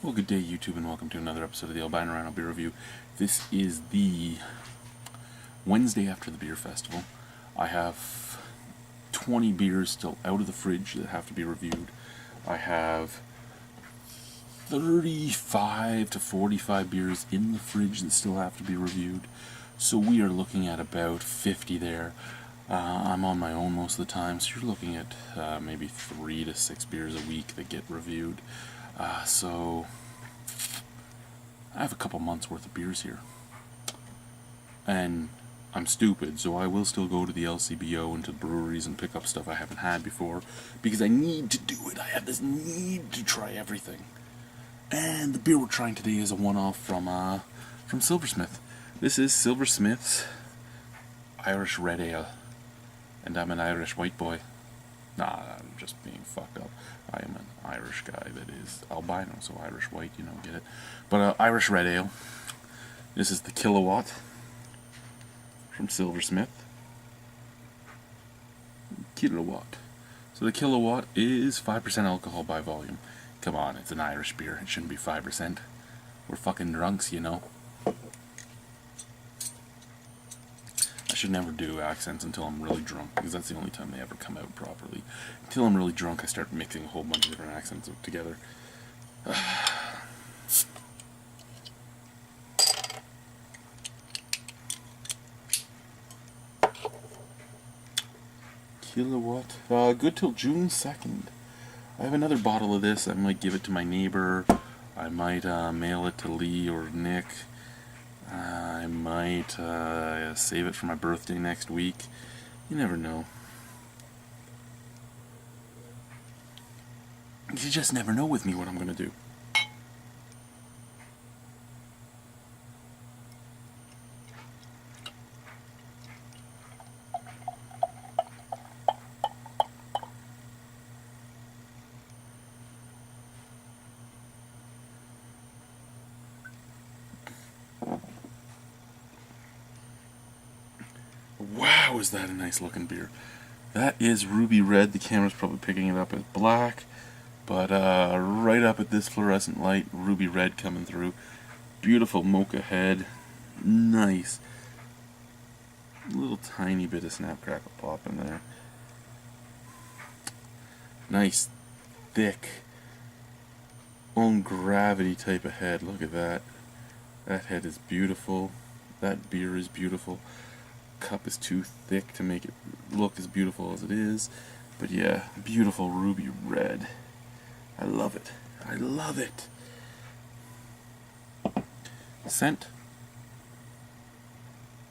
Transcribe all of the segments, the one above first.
Well, good day, YouTube, and welcome to another episode of the Albino Rhino Beer Review. This is the Wednesday after the beer festival. I have 20 beers still out of the fridge that have to be reviewed. I have 35 to 45 beers in the fridge that still have to be reviewed. So we are looking at about 50 there. I'm on my own most of the time, so you're looking at maybe 3 to 6 beers a week that get reviewed. So I have a couple months worth of beers here. And I'm stupid, so I will still go to the LCBO and to breweries and pick up stuff I haven't had before, because I need to do it. I have this need to try everything. And the beer we're trying today is a one-off from Silversmith. This is Silversmith's Irish Red Ale. And I'm an Irish white boy. Nah, I'm just being fucked up. I am an Irish guy that is albino, so Irish white, you know, get it. But Irish Red Ale. This is the Kilowatt from Silversmith. Kilowatt. So the Kilowatt is 5% alcohol by volume. Come on, it's an Irish beer. It shouldn't be 5%. We're fucking drunks, you know. I should never do accents until I'm really drunk, because that's the only time they ever come out properly. Until I'm really drunk, I start mixing a whole bunch of different accents together. Kilowatt. Good till June 2nd. I have another bottle of this. I might give it to my neighbor. I might mail it to Lee or Nick. I might save it for my birthday next week. You never know. You just never know with me what I'm going to do. Wow, is that a nice looking beer. That is ruby red. The camera's probably picking it up as black, but right up at this fluorescent light, ruby red coming through. Beautiful mocha head. Nice. A little tiny bit of snap crackle pop in there. Nice, thick, own gravity type of head. Look at that. That head is beautiful. That beer is beautiful. Cup is too thick to make it look as beautiful as it is, but yeah, beautiful ruby red. I love it. I love it. Scent.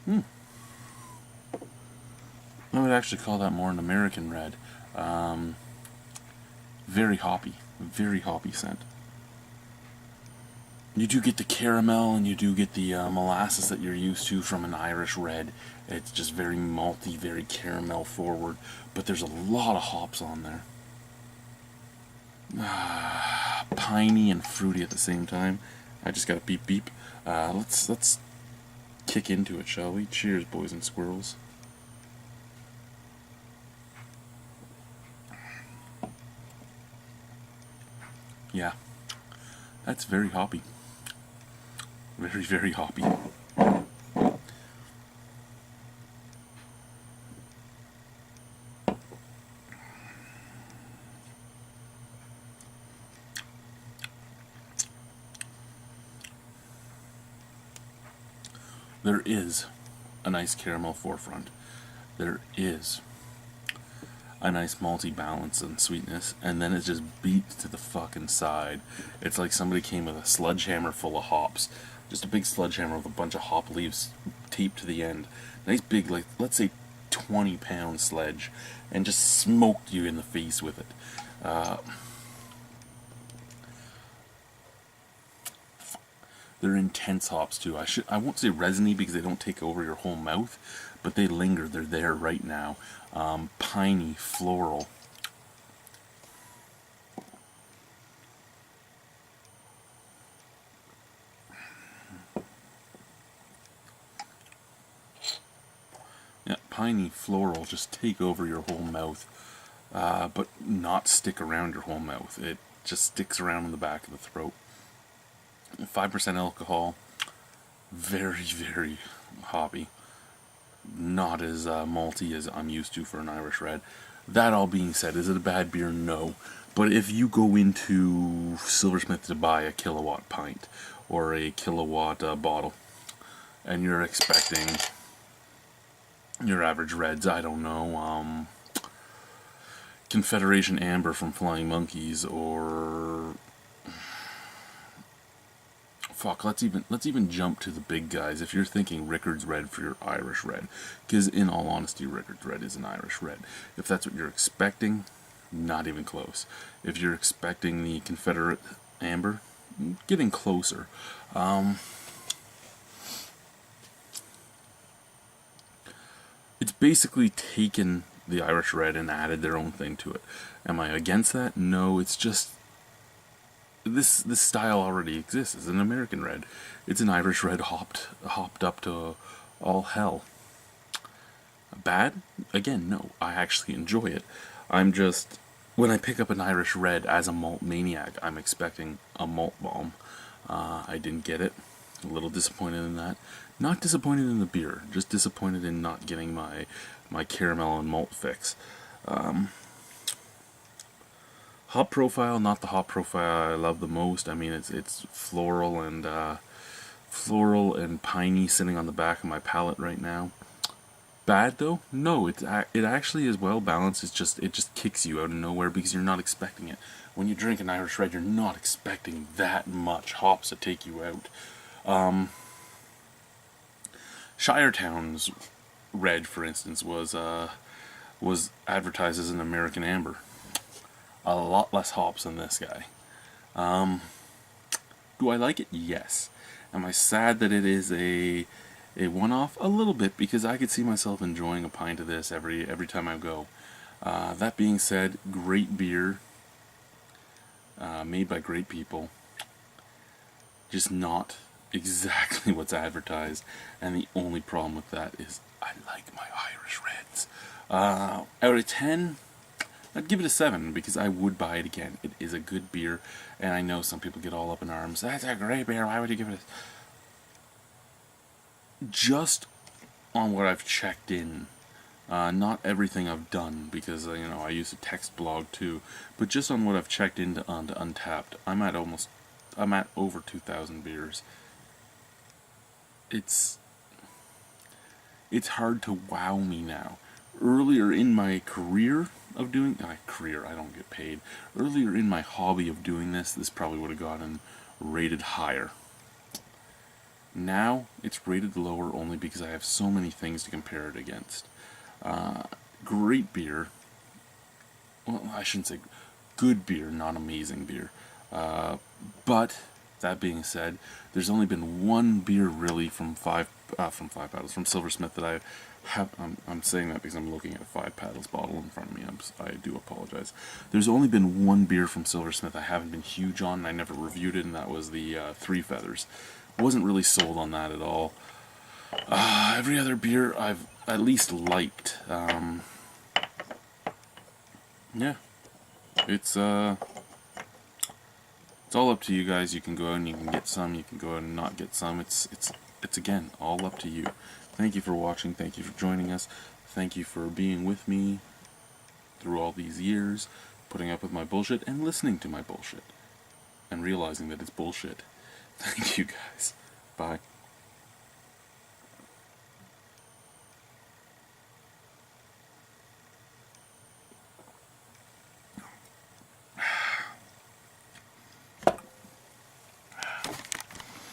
I would actually call that more an American red. Very hoppy scent. You do get the caramel, and you do get the molasses that you're used to from an Irish red. It's just very malty, very caramel forward, but there's a lot of hops on there. Piney and fruity at the same time. I just got a beep beep. Let's kick into it, shall we? Cheers, boys and squirrels. Yeah, that's very hoppy. Very, very hoppy. There is a nice caramel forefront. There is a nice malty balance and sweetness, and then it just beats to the fucking side. It's like somebody came with a sledgehammer full of hops. Just a big sledgehammer with a bunch of hop leaves taped to the end. Nice big, like, let's say 20-pound sledge, and just smoked you in the face with it. They're intense hops too. I won't say resiny because they don't take over your whole mouth, but they linger. They're there right now. Piney, floral. Yeah, piney, floral just take over your whole mouth, but not stick around your whole mouth. It just sticks around in the back of the throat. 5% alcohol, very, very hoppy. Not as malty as I'm used to for an Irish Red. That all being said, is it a bad beer? No. But if you go into Silversmith to buy a kilowatt pint or a kilowatt bottle, and you're expecting your average Reds, I don't know, Confederation Amber from Flying Monkeys, or fuck, let's even jump to the big guys. If you're thinking Rickard's Red for your Irish Red, because in all honesty, Rickard's Red is an Irish Red. If that's what you're expecting, not even close. If you're expecting the Confederate Amber, getting closer. It's basically taken the Irish Red and added their own thing to it. Am I against that? No, it's just this style already exists. It's an American Red. It's an Irish Red hopped up to all hell. Bad? Again, no. I actually enjoy it. I'm just, when I pick up an Irish Red as a malt maniac, I'm expecting a malt bomb. I didn't get it. A little disappointed in that. Not disappointed in the beer, just disappointed in not getting my caramel and malt fix. Hop profile, not the hop profile I love the most. I mean, it's floral and piney sitting on the back of my palate right now. Bad though? No, it actually is well balanced. It just kicks you out of nowhere because you're not expecting it. When you drink an Irish Red, you're not expecting that much hops to take you out. Shiretown's Red, for instance, was advertised as an American Amber. A lot less hops than this guy. Do I like it? Yes. Am I sad that it is a one-off? A little bit, because I could see myself enjoying a pint of this every time I go. That being said, great beer, made by great people. Just not exactly what's advertised, and the only problem with that is I like my Irish Reds. Out of 10, I'd give it a 7 because I would buy it again. It is a good beer, and I know some people get all up in arms. That's a great beer. Why would you give it a... Just on what I've checked in, not everything I've done, because I use a text blog too, but just on what I've checked into onto Untapped, I'm at over 2,000 beers. It's hard to wow me now. Earlier in my career of doing I don't get paid. Earlier in my hobby of doing this probably would have gotten rated higher. Now it's rated lower only because I have so many things to compare it against. Great beer. Well, I shouldn't say good beer, not amazing beer. But that being said, there's only been one beer really from Five Paddles, from Silversmith, that I have. I'm saying that because I'm looking at a Five Paddles bottle in front of me. I do apologize. There's only been one beer from Silversmith I haven't been huge on, and I never reviewed it, and that was the Three Feathers. Wasn't really sold on that at all. Every other beer I've at least liked. Yeah, it's all up to you guys. You can go out and you can get some. You can go out and not get some. It's again all up to you. Thank you for watching. Thank you for joining us. Thank you for being with me through all these years, putting up with my bullshit and listening to my bullshit, and realizing that it's bullshit. Thank you guys. Bye.